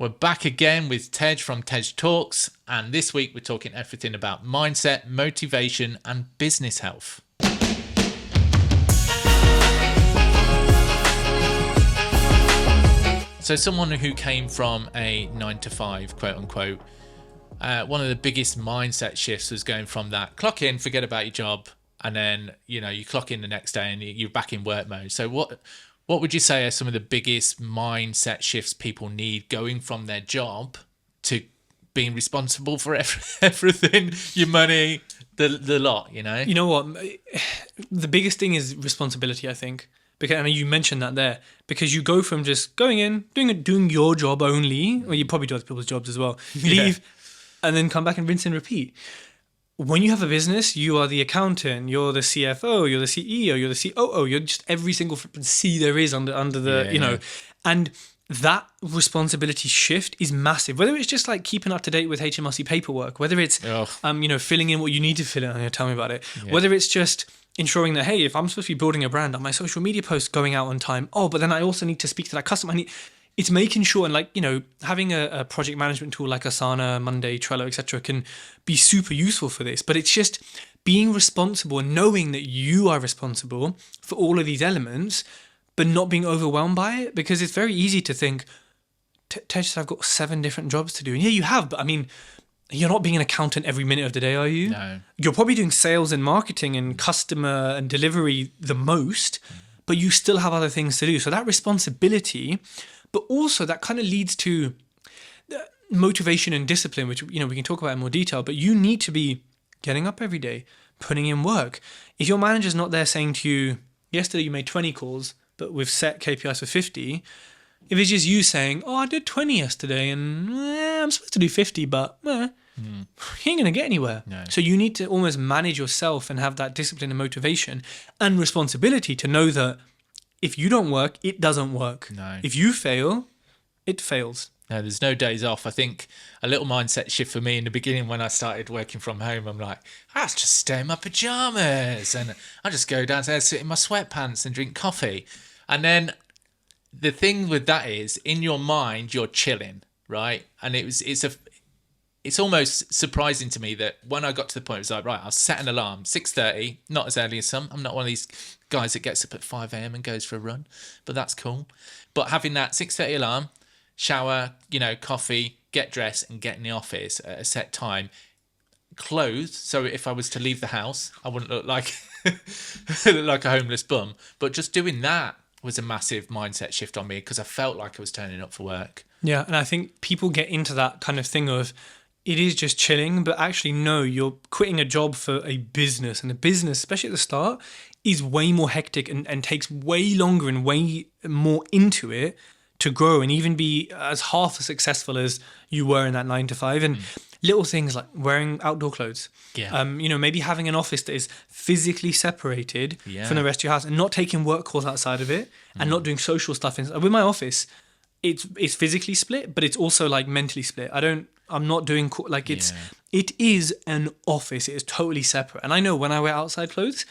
We're back again with Tej from Tej Talks, and this week we're talking everything about mindset, motivation, and business health. So someone who came from a 9 to 5, quote unquote, one of the biggest mindset shifts was going from that clock in, forget about your job, and then, you know, you clock in the next day and you're back in work mode. So what would you say are some of the biggest mindset shifts people need going from their job to being responsible for everything, your money, the lot, you know? You know what? The biggest thing is responsibility, I think. Because, and you mentioned that there, because you go from just going in, doing your job only, or you probably do other people's jobs as well, leave, and then come back and rinse and repeat. When you have a business, you are the accountant, you're the CFO, you're the CEO, you're the COO, you're just every single C there is under the, you know, and that responsibility shift is massive. Whether it's just like keeping up to date with HMRC paperwork, whether it's, you know, filling in what you need to fill in, tell me about it, whether it's just ensuring that, hey, if I'm supposed to be building a brand, are my social media posts going out on time? Oh, but then I also need to speak to that customer. It's making sure, and like, you know, having a project management tool like Asana, Monday, Trello, etc. can be super useful for this. But it's just being responsible and knowing that you are responsible for all of these elements, but not being overwhelmed by it, because it's very easy to think, Tej, I've got 7 different jobs to do. And yeah, you have, but I mean, you're not being an accountant every minute of the day, are you? No. You're probably doing sales and marketing and customer and delivery the most, but you still have other things to do. So that responsibility, but also that kind of leads to motivation and discipline, which, you know, we can talk about in more detail, but you need to be getting up every day, putting in work. If your manager's not there saying to you, yesterday you made 20 calls, but we've set KPIs for 50, if it's just you saying, oh, I did 20 yesterday and I'm supposed to do 50, but you ain't going to get anywhere. No. So you need to almost manage yourself and have that discipline and motivation and responsibility to know that if you don't work, it doesn't work. No. If you fail, it fails. No, there's no days off. I think a little mindset shift for me in the beginning when I started working from home, I'm like, I'll just stay in my pajamas and I'll just go downstairs, sit in my sweatpants and drink coffee. And then the thing with that is, in your mind, you're chilling, right? And it's almost surprising to me that when I got to the point, it was like, right, I'll set an alarm, 6:30, not as early as some. I'm not one of these guys that gets up at 5 a.m. and goes for a run, but that's cool. But having that 6:30 alarm, shower, you know, coffee, get dressed and get in the office at a set time, clothes, so if I was to leave the house, I wouldn't look like like a homeless bum. But just doing that was a massive mindset shift on me because I felt like I was turning up for work. Yeah, and I think people get into that kind of thing of it is just chilling, but actually no, you're quitting a job for a business, and a business, especially at the start, is way more hectic and takes way longer and way more into it to grow and even be as half as successful as you were in that 9 to 5. And little things like wearing outdoor clothes, you know, maybe having an office that is physically separated from the rest of your house and not taking work calls outside of it and not doing social stuff. With my office, it's physically split, but it's also like mentally split. I'm not doing like it is an office. It is totally separate. And I know when I wear outside clothes,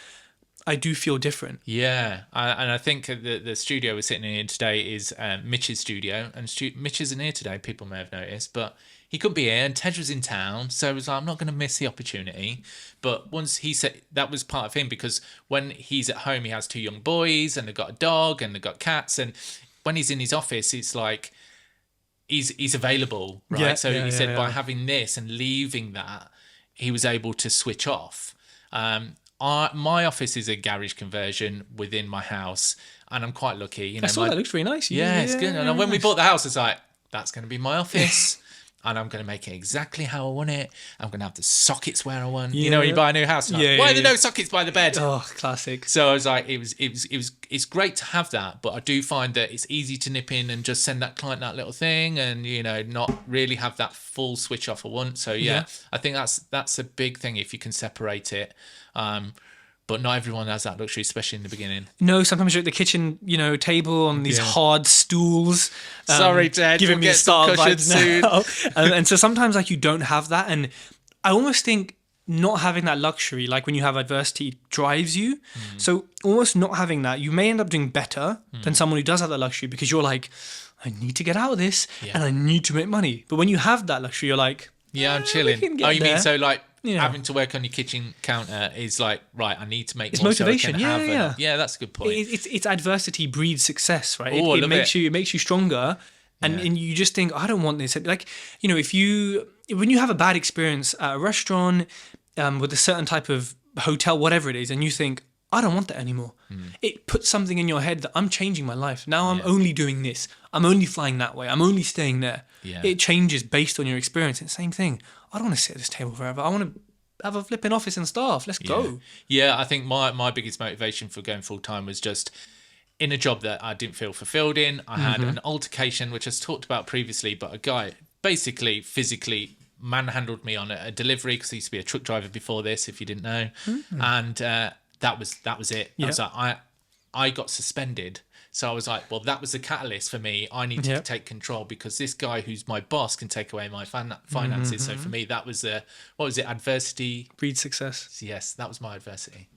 I do feel different. Yeah, and I think the studio we're sitting in today is Mitch's studio, and Mitch isn't here today, people may have noticed, but he couldn't be here, and Tej was in town, so I was like, I'm not going to miss the opportunity. But once he said, that was part of him, because when he's at home, he has 2 young boys, and they've got a dog, and they've got cats, and when he's in his office, it's like, he's available, right? He said by having this and leaving that, he was able to switch off. My office is a garage conversion within my house, and I'm quite lucky. You know, I saw that. Looks really nice. Yeah, it's good. And when we bought the house, it's like, that's going to be my office. And I'm going to make it exactly how I want it. I'm going to have the sockets where I want. You know, when you buy a new house, like, why are there no sockets by the bed? Oh, classic. So I was like, it's great to have that, but I do find that it's easy to nip in and just send that client that little thing, and you know, not really have that full switch off at once. So I think that's a big thing if you can separate it. But not everyone has that luxury, especially in the beginning. No, sometimes you're at the kitchen, you know, table on these hard stools. Sorry, Tej, giving me Star vibes now. And so sometimes like you don't have that, and I almost think not having that luxury, like when you have adversity, drives you. So almost not having that, you may end up doing better than someone who does have that luxury, because you're like, I need to get out of this and I need to make money. But when you have that luxury, you're like, Yeah, I'm we chilling. can get Oh, you mean there. so like Yeah. having to work on your kitchen counter is like, right, I need to make It's more motivation. so I can Yeah, have yeah. that's a good point. It's adversity breeds success, right? Oh, I It love makes it. you, it makes you stronger. And you just think, I don't want this. Like, you know, when you have a bad experience at a restaurant, with a certain type of hotel, whatever it is, and you think, I don't want that anymore. It puts something in your head that I'm changing my life. Now I'm only doing this. I'm only flying that way. I'm only staying there. Yeah. It changes based on your experience. It's the same thing. I don't want to sit at this table forever. I want to have a flipping office and staff. Let's go. Yeah, I think my biggest motivation for going full time was just in a job that I didn't feel fulfilled in. I had an altercation, which I talked about previously, but a guy basically physically manhandled me on a delivery, because I used to be a truck driver before this, if you didn't know. And that was it. I was like, I got suspended. So I was like, well, that was the catalyst for me. I need to take control, because this guy who's my boss can take away my finances. So for me, that was what was it? Adversity Breed success. Yes, that was my adversity.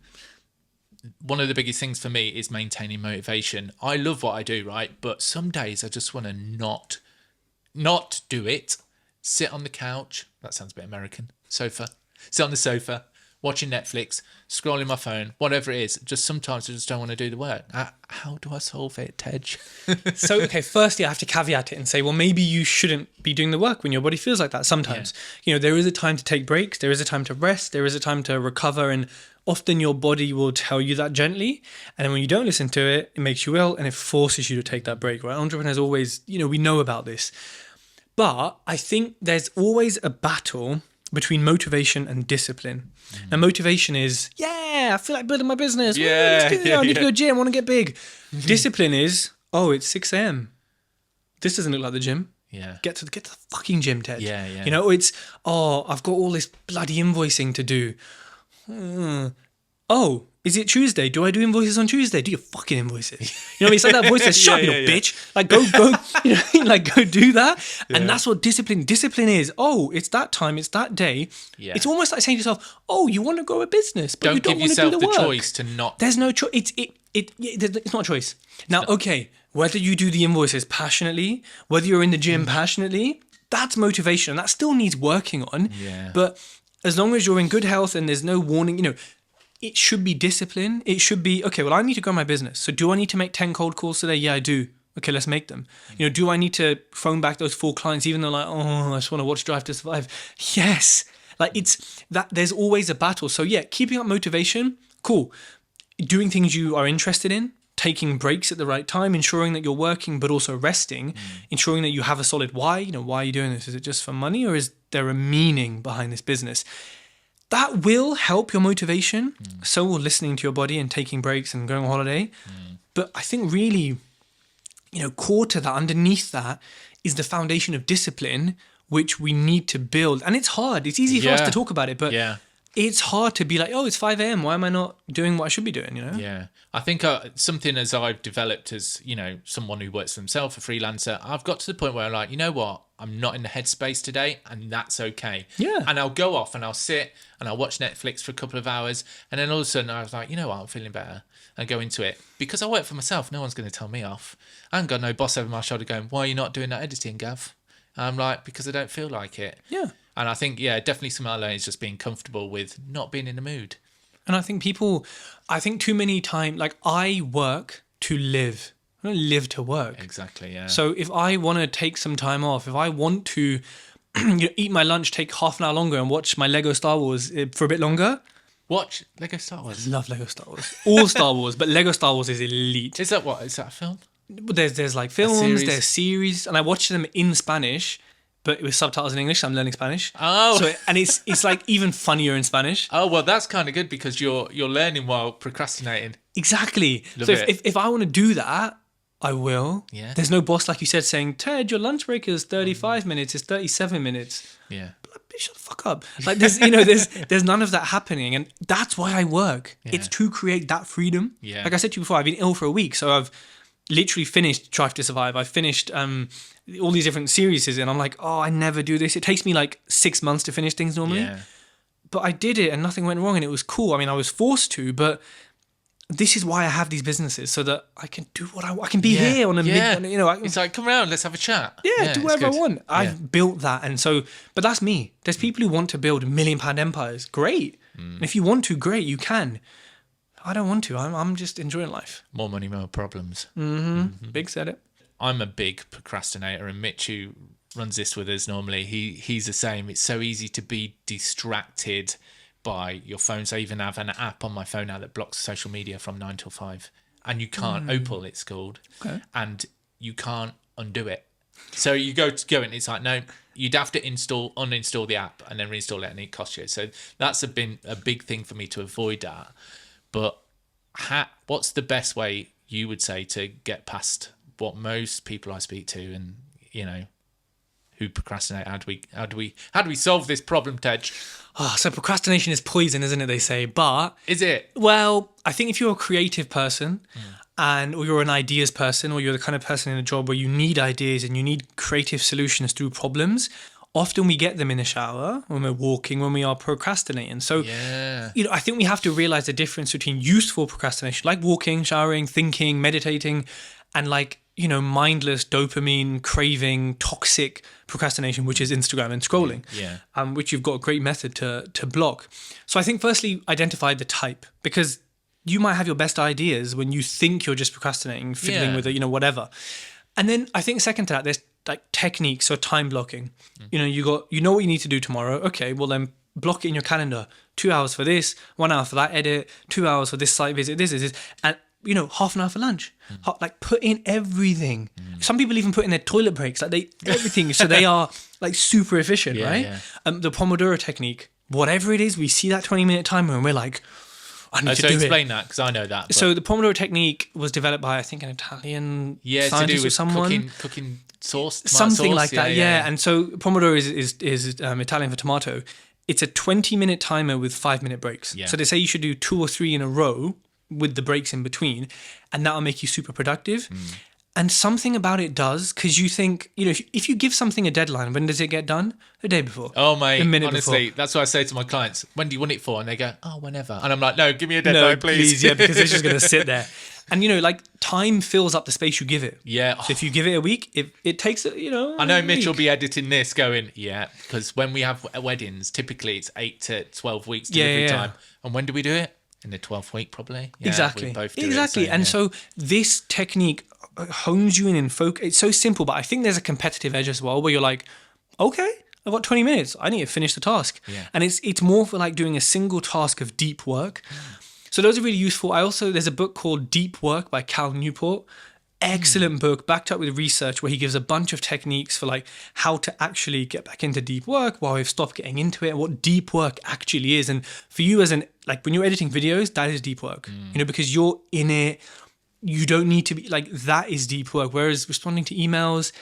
One of the biggest things for me is maintaining motivation. I love what I do, right? But some days I just want to not do it. Sit on the couch. That sounds a bit American. Sofa. Sit on the sofa, watching Netflix, scrolling my phone, whatever it is. Just sometimes I just don't want to do the work. How do I solve it, Tej? So, okay, firstly, I have to caveat it and say, well, maybe you shouldn't be doing the work when your body feels like that sometimes. You know, there is a time to take breaks. There is a time to rest. There is a time to recover. And often your body will tell you that gently. And then when you don't listen to it, it makes you ill and it forces you to take that break, right? Entrepreneurs always, you know, we know about this. But I think there's always a battle between motivation and discipline. And motivation is, I feel like building my business. Yeah, Let's do it. I need to go gym. I want to get big. Discipline is, it's 6 a.m. This doesn't look like the gym. Yeah. Get to the fucking gym, Tej. Yeah. You know, it's, I've got all this bloody invoicing to do. Is it Tuesday? Do I do invoices on Tuesday? Do your fucking invoices. You know what I mean? It's like that voice says, shut up, you little bitch. Like, go, you know, like, go do that. And that's what discipline is. It's that time. It's that day. Yeah. It's almost like saying to yourself, you want to grow a business, but Don't you don't give want to do yourself the the work. choice to not. There's no choice. It's not a choice. Now, okay, whether you do the invoices passionately, whether you're in the gym passionately, that's motivation. And that still needs working on. Yeah. But as long as you're in good health and there's no warning, you know, it should be discipline. It should be, okay, well, I need to grow my business. So do I need to make 10 cold calls today? Yeah, I do. Okay, let's make them. You know, do I need to phone back those 4 clients even though like, I just want to watch Drive to Survive? Yes. Like it's that there's always a battle. So yeah, keeping up motivation, cool. Doing things you are interested in, taking breaks at the right time, ensuring that you're working but also resting, ensuring that you have a solid why. You know, why are you doing this? Is it just for money or is there a meaning behind this business? That will help your motivation. So will listening to your body and taking breaks and going on holiday. But I think really, you know, core to that, underneath that, is the foundation of discipline, which we need to build. And it's hard. It's easy for us to talk about it, but it's hard to be like, it's 5 a.m. Why am I not doing what I should be doing, you know? Yeah. I think something as I've developed as, you know, someone who works for himself, a freelancer, I've got to the point where I'm like, you know what? I'm not in the headspace today and that's okay. Yeah. And I'll go off and I'll sit and I'll watch Netflix for a couple of hours. And then all of a sudden I was like, you know what? I'm feeling better. And go into it. Because I work for myself. No one's going to tell me off. I haven't got no boss over my shoulder going, why are you not doing that editing, Gav? And I'm like, because I don't feel like it. Yeah. And I think, definitely something I learned is just being comfortable with not being in the mood. And I think too many times, like I work to live. I don't live to work. Exactly, yeah. So if I want to take some time off, if I want to eat my lunch, take half an hour longer and watch my Lego Star Wars for a bit longer. Watch Lego Star Wars. Love Lego Star Wars. All Star Wars, but Lego Star Wars is elite. Is that what? Is that a film? There's like films, there's series, and I watch them in Spanish, but with subtitles in English. So I'm learning Spanish. Oh, so it's like even funnier in Spanish. Oh well, that's kind of good because you're learning while procrastinating. Exactly. Love so it. if I want to do that, I will. Yeah. There's no boss like you said saying, Tej, your lunch break is 35 minutes. It's 37 minutes. Yeah. Shut the fuck up. Like there's there's none of that happening, and that's why I work. Yeah. It's to create that freedom. Yeah. Like I said to you before, I've been ill for a week, so I've literally finished Drive to Survive. I've finished all these different series, and I'm like, I never do this. It takes me like 6 months to finish things normally. Yeah. but I did it and nothing went wrong and it was cool. I mean, I was forced to, but this is why I have these businesses, so that I can do what I can be here on a mid, you know. It's like, come around, let's have a chat. Do whatever I good. want. I've built that, and so, but that's me. There's people who want to build £1 million empires. Great. And if you want to, great, you can. I don't want to. I'm just enjoying life. More money, more problems. Big said it. I'm a big procrastinator, and Mitch, who runs this with us normally, he's the same. It's so easy to be distracted by your phone. So I even have an app on my phone now that blocks social media from 9 till 5, and you can't Opal, it's called, and you can't undo it. So you go and it's like, no, you'd have to uninstall the app and then reinstall it, and it costs you. So that's been a big thing for me to avoid that. But what's the best way you would say to get past what most people I speak to, and you know, who procrastinate? How do we solve this problem, Tej? So procrastination is poison, isn't it? They say, but is it? Well, I think if you're a creative person, or you're an ideas person, or you're the kind of person in a job where you need ideas and you need creative solutions through problems, often we get them in the shower, when we're walking, when we are procrastinating. So, you know, I think we have to realize the difference between useful procrastination, like walking, showering, thinking, meditating, and like, you know, mindless dopamine craving, toxic procrastination, which is Instagram and scrolling, which you've got a great method to block. So I think firstly, identify the type, because you might have your best ideas when you think you're just procrastinating, fiddling with it, you know, whatever. And then I think second to that, there's like techniques or time blocking. You know what you need to do tomorrow. Okay, well then block it in your calendar. 2 hours for this, 1 hour for that edit, 2 hours for this site visit, this, and you know, half an hour for lunch. Like put in everything. Some people even put in their toilet breaks, like everything, so they are like super efficient, right? The Pomodoro technique, whatever it is, we see that 20-minute timer and we're like, I need to do it. So explain that, because I know that. But... So the Pomodoro technique was developed by, I think, an Italian scientist to do with or someone. Cooking sauce, something sauce. like that. Yeah. And so Pomodoro is Italian for tomato. It's a 20-minute timer with 5-minute breaks. So they say you should do 2 or 3 in a row with the breaks in between, and that'll make you super productive. And something about it does, because you think, you know, if you give something a deadline, when does it get done? The day before. Oh, mate, the minute honestly, before. that's what I say to my clients. When do you want it for? And they go, oh, whenever. And I'm like, no, give me a deadline, please. Yeah, because it's just going to sit there. And, you know, like time fills up the space you give it. Yeah. So if you give it a week, it takes, you know, I know Mitch will be editing this going, because when we have weddings, typically it's 8 to 12 weeks delivery time. And when do we do it? In the 12th week, probably. Yeah, exactly. We both do exactly. It, so, and so this technique hones you in focus. It's so simple, but I think there's a competitive edge as well, where you're like, okay, I've got 20 minutes. I need to finish the task. And it's more for like doing a single task of deep work. So those are really useful. There's a book called Deep Work by Cal Newport. Excellent book, backed up with research, where he gives a bunch of techniques for like how to actually get back into deep work while we've stopped getting into it, what deep work actually is. And for you when you're editing videos, that is deep work, you know, because you're in it. You don't need to be like, that is deep work. Whereas responding to emails,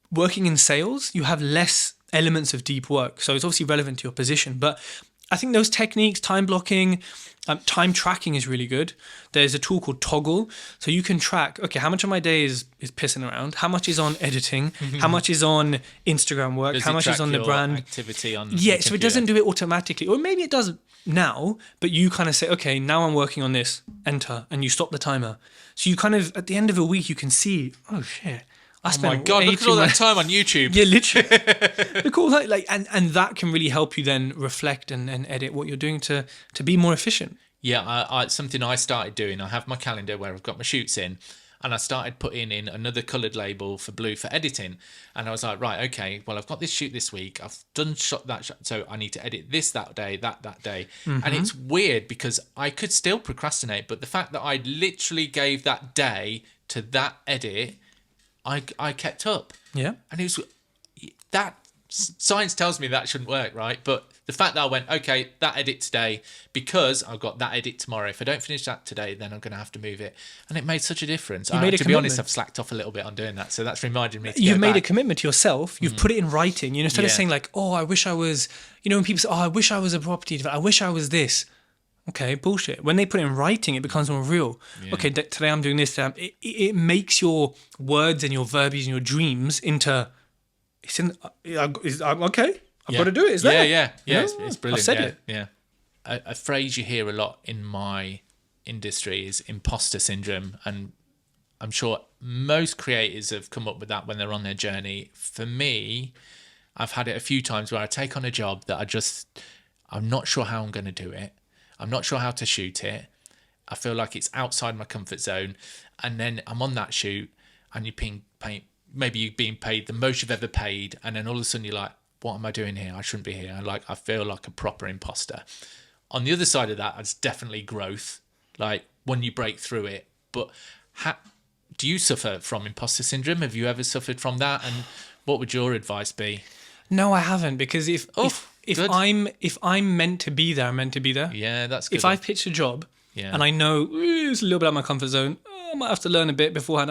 working in sales, you have less elements of deep work. So it's obviously relevant to your position. But I think those techniques, time blocking, time tracking is really good. There's a tool called Toggle. So you can track, okay, how much of my day is pissing around? How much is on editing? How much is on Instagram work? How much is on the brand? Activity on so it doesn't do it automatically. Or maybe it does now, but you kind of say, okay, now I'm working on this, enter, and you stop the timer. So you kind of, at the end of a week, you can see, oh shit, I spent my God, look at all that time on YouTube. Yeah, literally. Look all that, like, and that can really help you then reflect and edit what you're doing to be more efficient. Yeah, something I started doing, I have my calendar where I've got my shoots in, and I started putting in another coloured label for blue for editing. And I was like, right, okay, well, I've got this shoot this week. I've done that shot, so I need to edit this that day, that day. And it's weird because I could still procrastinate, but the fact that I literally gave that day to that edit, I kept up. Yeah. And it was that science tells me that shouldn't work, right? But the fact that I went, okay, that edit today, because I've got that edit tomorrow. If I don't finish that today, then I'm going to have to move it. And it made such a difference. To be honest, I've slacked off a little bit on doing that. So that's reminded me to You've made back. a commitment to yourself. You've put it in writing. You know, instead of saying like, oh, I wish I was, you know, when people say, oh, I wish I was a property developer. I wish I was this. Okay, bullshit. When they put it in writing, it becomes more real. Yeah. Okay, today I'm doing this. It makes your words and your verbiage and your dreams into... okay, I've got to do it. It's there. Yeah. You know? It's brilliant. I've said it. Yeah. A phrase you hear a lot in my industry is imposter syndrome, and I'm sure most creators have come up with that when they're on their journey. For me, I've had it a few times where I take on a job that I'm not sure how I'm going to do it. I'm not sure how to shoot it. I feel like it's outside my comfort zone. And then I'm on that shoot and you're being paid, maybe you're being paid the most you've ever paid. And then all of a sudden you're like, what am I doing here? I shouldn't be here. I feel like a proper imposter. On the other side of that, it's definitely growth. Like when you break through it. But do you suffer from imposter syndrome? Have you ever suffered from that? And what would your advice be? No, I haven't, because if I'm meant to be there, I'm meant to be there. Yeah, that's good. If I've pitched a job and I know it's a little bit out of my comfort zone, I might have to learn a bit beforehand.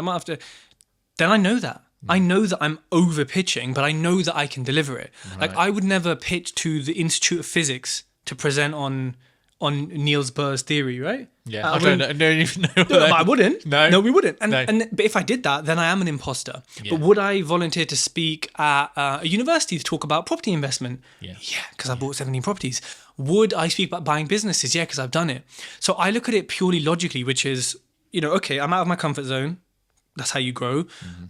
Then I know that. I know that I'm over pitching, but I know that I can deliver it. Right. Like I would never pitch to the Institute of Physics to present on Niels Bohr's theory, right? Yeah, I don't even know. No, I wouldn't. No, we wouldn't. No. But if I did that, then I am an imposter. Yeah. But would I volunteer to speak at a university to talk about property investment? Yeah, because I bought 17 properties. Would I speak about buying businesses? Yeah, because I've done it. So I look at it purely logically, which is, okay, I'm out of my comfort zone. That's how you grow.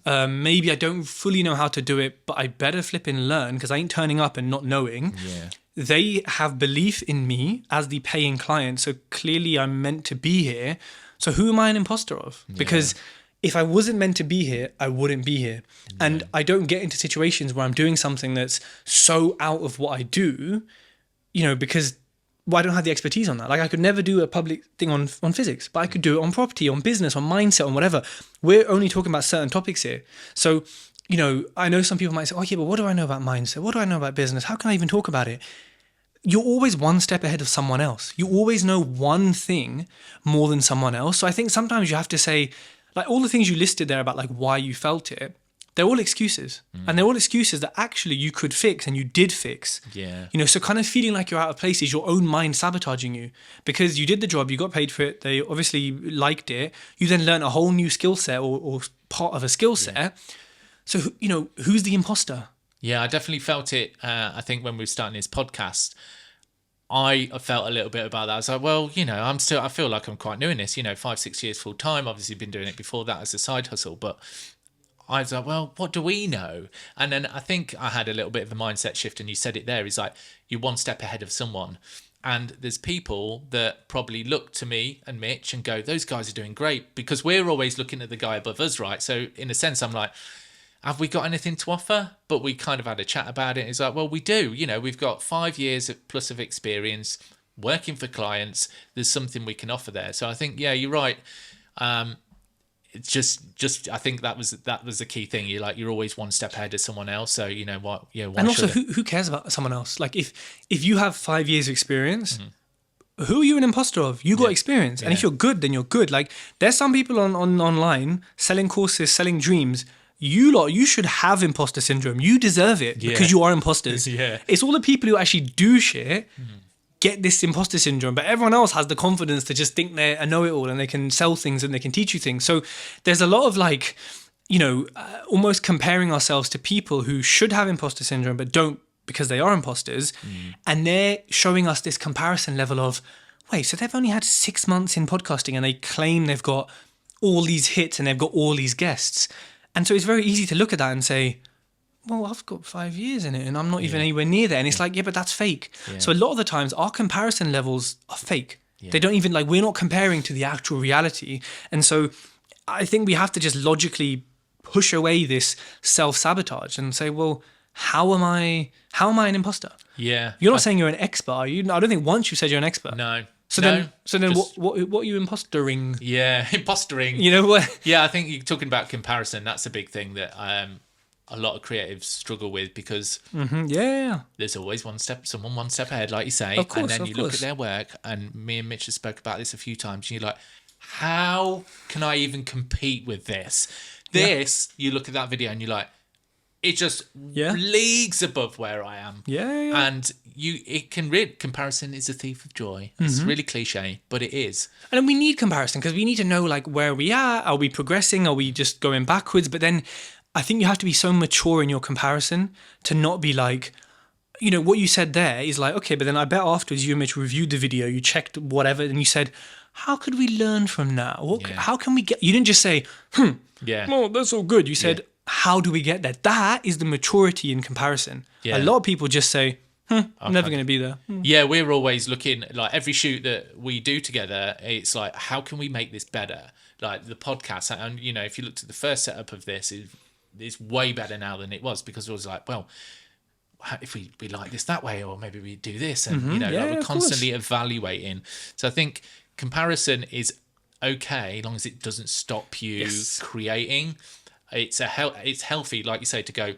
Mm-hmm. Maybe I don't fully know how to do it, but I better flip and learn, because I ain't turning up and not knowing. Yeah. They have belief in me as the paying client, so clearly I'm meant to be here. So who am I an imposter of? Because if I wasn't meant to be here, I wouldn't be here. Yeah. And I don't get into situations where I'm doing something that's so out of what I do, because I don't have the expertise on that. Like I could never do a public thing on physics, but I could do it on property, on business, on mindset, on whatever. We're only talking about certain topics here. So, I know some people might say, oh yeah, but what do I know about mindset? What do I know about business? How can I even talk about it? You're always one step ahead of someone else. You always know one thing more than someone else. So I think sometimes you have to say, like all the things you listed there about like why you felt it, they're all excuses. And they're all excuses that actually you could fix and you did fix. Yeah. So kind of feeling like you're out of place is your own mind sabotaging you, because you did the job, you got paid for it, they obviously liked it. You then learn a whole new skill set or part of a skill set. Yeah. So, who's the imposter? Yeah, I definitely felt it. I think when we were starting this podcast, I felt a little bit about that. I was like, well, I feel like I'm quite new in this, 5-6 years full time, obviously been doing it before that as a side hustle, but I was like, well, what do we know? And then I think I had a little bit of a mindset shift, and you said it there, is like, you're one step ahead of someone. And there's people that probably look to me and Mitch and go, those guys are doing great, because we're always looking at the guy above us, right? So in a sense, I'm like, have we got anything to offer? But we kind of had a chat about it. It's like, well, we do. We've got 5 years plus of experience working for clients. There's something we can offer there. So I think, yeah, you're right. It's just I think that was the key thing. You're always one step ahead of someone else. So what? Yeah. And also, who cares about someone else? Like if you have 5 years of experience. Mm-hmm. Who are you an imposter of? You got experience. And if you're good, then you're good. Like there's some people on online selling courses, selling dreams. You should have imposter syndrome. You deserve it because you are imposters. Yeah. It's all the people who actually do shit get this imposter syndrome, but everyone else has the confidence to just think they're a know-it-all and they can sell things and they can teach you things. So there's a lot of like, almost comparing ourselves to people who should have imposter syndrome but don't because they are imposters. And they're showing us this comparison level of, wait, so they've only had 6 months in podcasting and they claim they've got all these hits and they've got all these guests. And so it's very easy to look at that and say, well, I've got 5 years in it and I'm not even anywhere near there. And it's like, yeah, but that's fake. Yeah. So a lot of the times our comparison levels are fake. Yeah. They don't even we're not comparing to the actual reality. And so I think we have to just logically push away this self-sabotage and say, well, how am I an imposter? Yeah. You're not saying you're an expert, are you? I don't think once you said you're an expert. No. So then what are you impostering? Yeah, impostering. You know what? Yeah, I think you're talking about comparison. That's a big thing that a lot of creatives struggle with, because there's always someone one step ahead, like you say. Of course, and then you look at their work, and me and Mitch have spoke about this a few times, and you're like, how can I even compete with this? You look at that video and you're like, it's just leagues above where I am. Yeah. And comparison is a thief of joy. It's really cliche, but it is. And we need comparison because we need to know where we are. Are we progressing? Are we just going backwards? But then I think you have to be so mature in your comparison to not be like, what you said there is like, okay, but then I bet afterwards you and Mitch reviewed the video, you checked whatever, and you said, how could we learn from that? How can we get, you didn't just say, well, that's all good. You said, how do we get there? That is the maturity in comparison. A lot of people just say, I'm never going to be there. Yeah, we're always looking, like every shoot that we do together, it's like, how can we make this better? Like the podcast, and if you looked at the first setup of this, it's way better now than it was, because it was like, well, if we like this that way, or maybe we do this, and we're constantly evaluating. So I think comparison is okay, as long as it doesn't stop you creating. It's healthy, like you say, to go,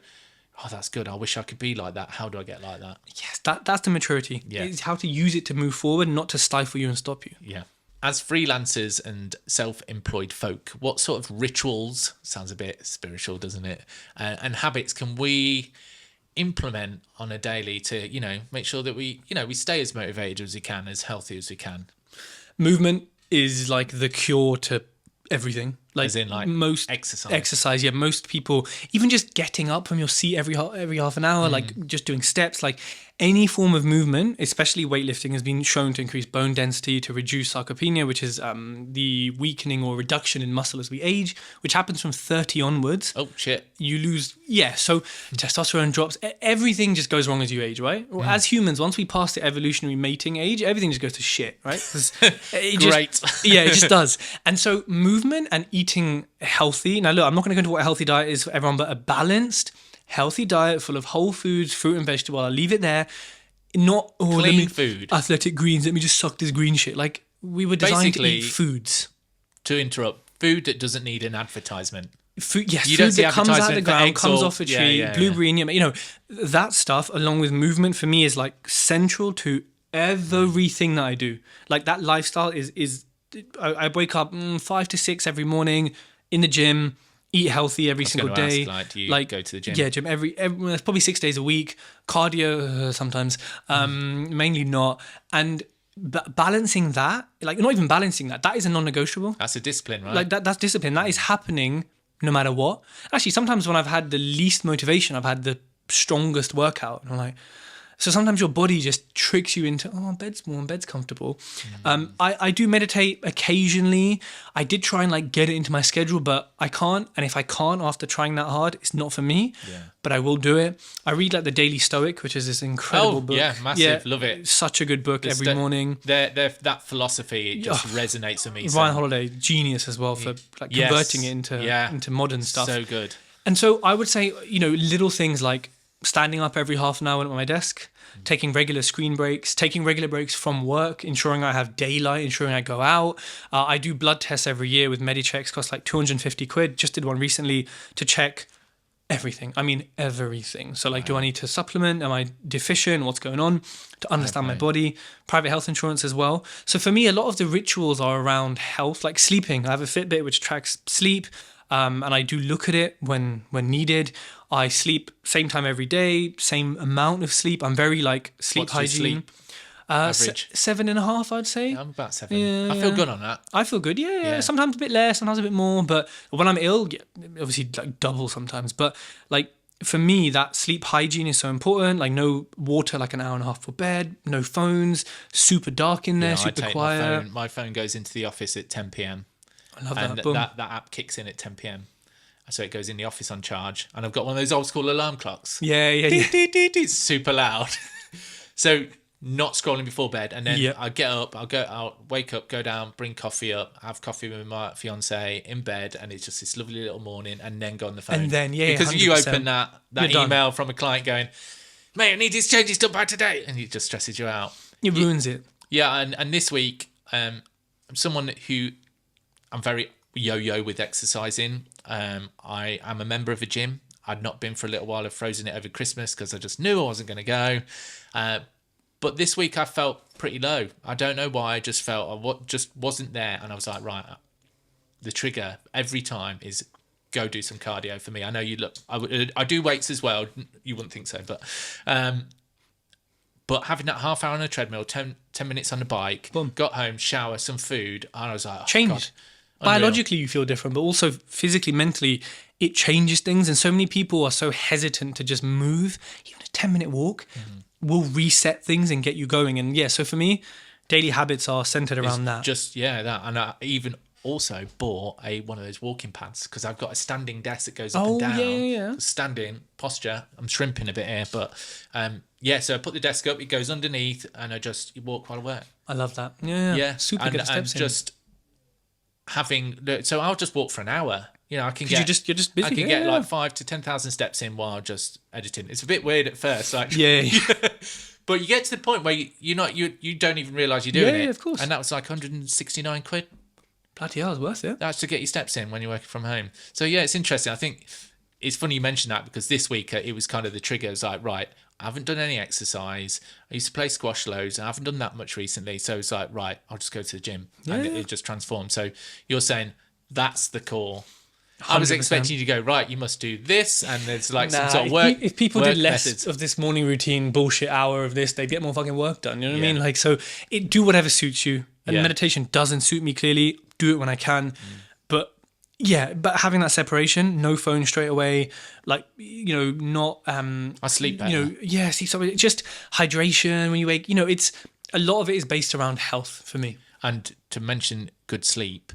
oh, that's good, I wish I could be like that, how do I get like that? Yes, that's the maturity. It's how to use it to move forward, not to stifle you and stop you. Yeah. As freelancers and self-employed folk, what sort of rituals, sounds a bit spiritual, doesn't it, and habits can we implement on a daily to make sure that we stay as motivated as we can, as healthy as we can? Movement is like the cure to everything. As in, like, most exercise. Yeah, most people, even just getting up from your seat every half an hour, like just doing steps, like any form of movement, especially weightlifting, has been shown to increase bone density, to reduce sarcopenia, which is the weakening or reduction in muscle as we age, which happens from 30 onwards. Oh, shit. You lose, so testosterone drops. Everything just goes wrong as you age, right? Well, as humans, once we pass the evolutionary mating age, everything just goes to shit, right? Great. It just does. And so movement and eating healthy. Now, look, I'm not going to go into what a healthy diet is for everyone, but a balanced, healthy diet full of whole foods, fruit and vegetable. I'll leave it there. Not clean food, athletic greens. Let me just suck this green shit. Like, we were designed to eat foods. To interrupt, food that doesn't need an advertisement. Food, yes, food that comes out of the ground, comes off a tree, blueberry, that stuff, along with movement, for me is like central to everything that I do. Like, that lifestyle is I wake up 5 to 6 every morning in the gym, eat healthy every single day. Do you go to the gym? Yeah, gym every probably 6 days a week. Cardio sometimes, mainly not. And balancing that, like, not even balancing that is a non-negotiable. That's a discipline, right? Like that's discipline. That is happening no matter what. Actually, sometimes when I've had the least motivation, I've had the strongest workout. And I'm like, so sometimes your body just tricks you into, bed's warm, bed's comfortable. I do meditate occasionally. I did try and like get it into my schedule, but I can't. And if I can't after trying that hard, it's not for me. Yeah. But I will do it. I read like the Daily Stoic, which is this incredible book. Yeah, massive. Love it. Such a good book every morning. That philosophy, it just resonates with me. Ryan Holiday, genius as well for like converting it into modern stuff. So good. And so I would say, little things like standing up every half an hour at my desk, taking regular screen breaks, taking regular breaks from work, ensuring I have daylight, ensuring I go out. I do blood tests every year with Medichecks, cost like 250 quid. Just did one recently to check everything. I mean, everything. So like, do I need to supplement? Am I deficient? What's going on? To understand my body. Private health insurance as well. So for me, a lot of the rituals are around health, like sleeping. I have a Fitbit which tracks sleep. And I do look at it when needed. I sleep same time every day, same amount of sleep. I'm very like sleep hygiene. Average? 7.5, I'd say. I'm about 7. Yeah, I feel good on that. I feel good, yeah. Sometimes a bit less, sometimes a bit more. But when I'm ill, obviously like double sometimes. But like for me, that sleep hygiene is so important. Like no water, like an hour and a half for bed, no phones, super dark in there, super quiet. My phone goes into the office at 10 p.m. I love that. And that app kicks in at 10 p.m. So it goes in the office on charge. And I've got one of those old school alarm clocks. Yeah. It's super loud. So not scrolling before bed. And then I get up, I'll go out, wake up, go down, bring coffee up, have coffee with my fiance in bed. And it's just this lovely little morning, and then go on the phone. And then, because 100%. you open that email from a client going, mate, I need these changes done by today. And it just stresses you out. It ruins it. Yeah. And this week, I'm someone who... I'm very yo-yo with exercising. I am a member of a gym. I'd not been for a little while. I've frozen it over Christmas because I just knew I wasn't going to go. But this week I felt pretty low. I don't know why. I just felt I just wasn't there. And I was like, right, the trigger every time is go do some cardio for me. I know you look... I do weights as well. You wouldn't think so. But having that half hour on a treadmill, 10 minutes on the bike, got home, shower, some food, and I was like... Changed. Biologically, you feel different, but also physically, mentally, it changes things. And so many people are so hesitant to just move. Even a 10-minute walk will reset things and get you going. And yeah, so for me, daily habits are centered around that. Just that, and I even also bought one of those walking pads because I've got a standing desk that goes up and down. Yeah. Standing posture. I'm shrimping a bit here, but so I put the desk up, it goes underneath, and I just walk while I work. I love that. Yeah. Super good steps in. Just so I'll just walk for an hour. You know, I can get. You're just busy. I can get like 5,000 to 10,000 steps in while just editing. It's a bit weird at first, like yeah. But you get to the point where you don't even realise you're doing it. Yeah, of course. And that was like 169 quid. Bloody hell, it's worth it. That's to get your steps in when you're working from home. So yeah, it's interesting. I think it's funny you mentioned that because this week it was kind of the trigger. It was like, right, I haven't done any exercise. I used to play squash loads. I haven't done that much recently. So it's like, right, I'll just go to the gym. And it just transformed. So you're saying that's the core. 100%. I was expecting you to go, right, you must do this, and there's like some sort of work. If people did less methods of this morning routine bullshit hour of this, they'd get more fucking work done. You know what I mean? Like, so do whatever suits you. And meditation doesn't suit me clearly. Do it when I can. But having that separation, no phone straight away, like, not I sleep better. Sleep something. Just hydration when you wake. It's a lot of it is based around health for me. And to mention good sleep,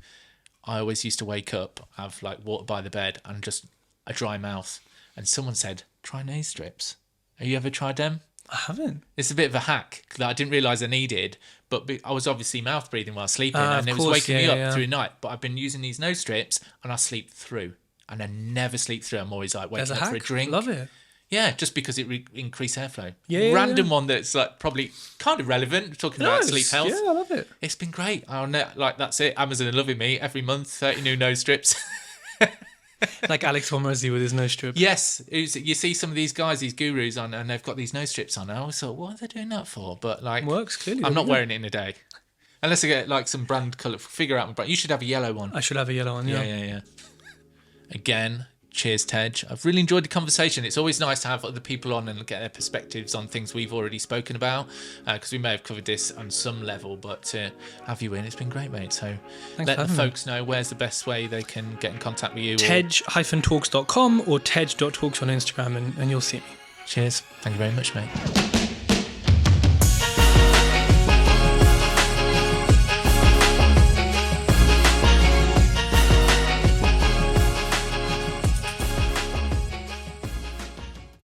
I always used to wake up, have like water by the bed and just a dry mouth. And someone said, try nose strips. Have you ever tried them? I haven't. It's a bit of a hack that I didn't realise I needed, but I was obviously mouth breathing while sleeping and it was waking me up through the night. But I've been using these nose strips and I sleep through. And I never sleep through. I'm always like waking up for a drink. Love it. Yeah, just because it increased airflow. Random one that's like probably kind of relevant, talking about sleep health. Yeah, I love it. It's been great. That's it. Amazon are loving me. Every month, 30 new nose strips. Like Alex Hormozy with his nose strip. Yes. You see some of these guys, these gurus on, and they've got these nose strips on. I always thought, what are they doing that for? But like, works clearly. I'm not wearing it in a day. Unless I get like some brand colour, figure out my brand. You should have a yellow one. I should have a yellow one, yeah. Yeah. Again, cheers, Tej. I've really enjoyed the conversation. It's always nice to have other people on and get their perspectives on things we've already spoken about, because we may have covered this on some level, but to have you in, it's been great, mate. So let the folks know where's the best way they can get in contact with you. Tej-talks.com or tej.talks on Instagram, and you'll see me. Cheers. Thank you very much, mate.